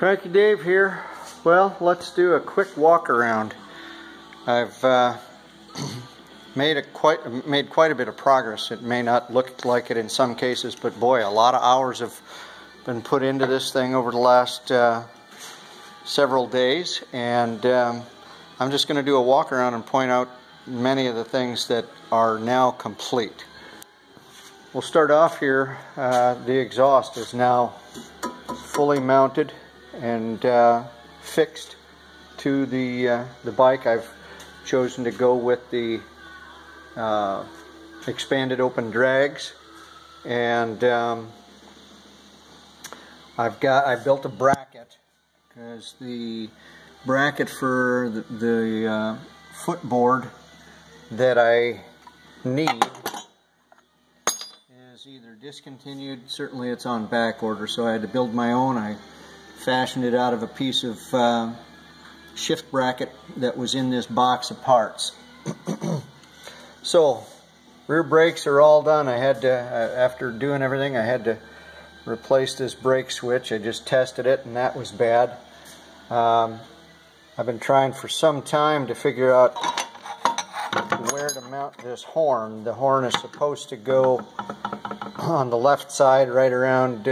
Cranky Dave here. Well, let's do a quick walk around. I've made quite a bit of progress. It may not look like it in some cases, but boy, a lot of hours have been put into this thing over the last several days, and I'm just going to do a walk around and point out many of the things that are now complete. We'll start off here. The exhaust is now fully mounted and fixed to the bike. I've chosen to go with the expanded open drags, and I built a bracket because the bracket for the footboard that I need is either discontinued. Certainly it's on back order, so I had to build my own. I fashioned it out of a piece of shift bracket that was in this box of parts. So rear brakes are all done. I had to, after doing everything, I had to replace this brake switch. I just tested it and that was bad. I've been trying for some time to figure out where to mount this horn. The horn is supposed to go on the left side, right around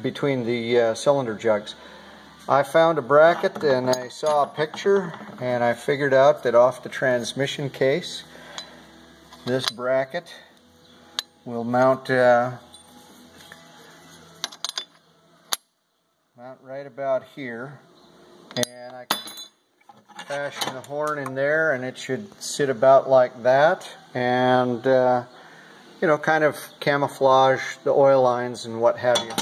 between the cylinder jugs. I found a bracket and I saw a picture, and I figured out that off the transmission case, this bracket will mount right about here, and I can fashion the horn in there, and it should sit about like that, and you know, kind of camouflage the oil lines and what have you,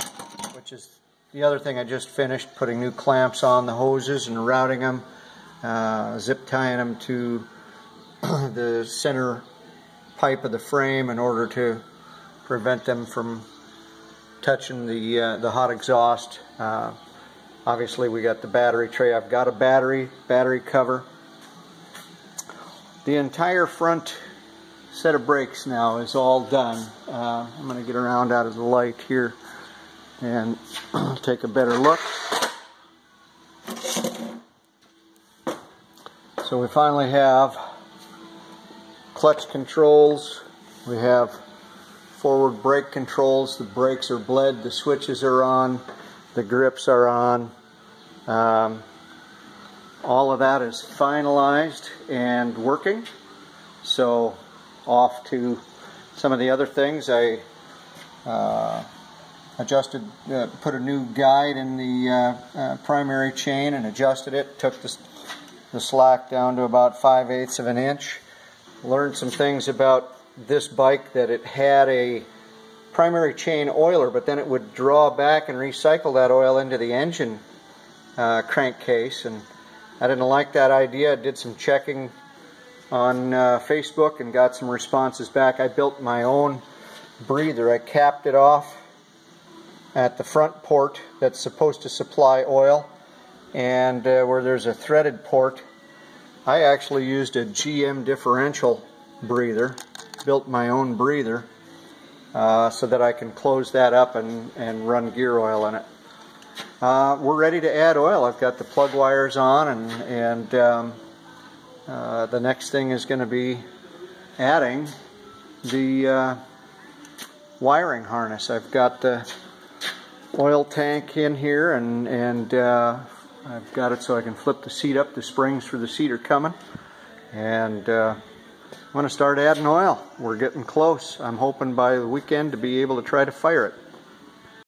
which is the other thing I just finished, putting new clamps on the hoses and routing them, zip tying them to the center pipe of the frame in order to prevent them from touching the hot exhaust. Obviously we got the battery tray. I've got a battery cover. The entire front set of brakes now is all done. I'm going to get around out of the light here and take a better look. So we finally have clutch controls, we have forward brake controls, the brakes are bled, the switches are on, the grips are on. All of that is finalized and working. So off to some of the other things. I put a new guide in the primary chain and adjusted it, took the slack down to about 5/8 of an inch. Learned some things about this bike, that it had a primary chain oiler, but then it would draw back and recycle that oil into the engine crankcase, and I didn't like that idea. I did some checking on Facebook and got some responses back. I built my own breather. I capped it off at the front port that's supposed to supply oil, and where there's a threaded port, I actually used a GM differential breather, built my own breather, so that I can close that up and run gear oil in it. We're ready to add oil. I've got the plug wires on, and the next thing is going to be adding the wiring harness. I've got the oil tank in here, and I've got it so I can flip the seat up. The springs for the seat are coming, and I'm going to start adding oil. We're getting close. I'm hoping by the weekend to be able to try to fire it.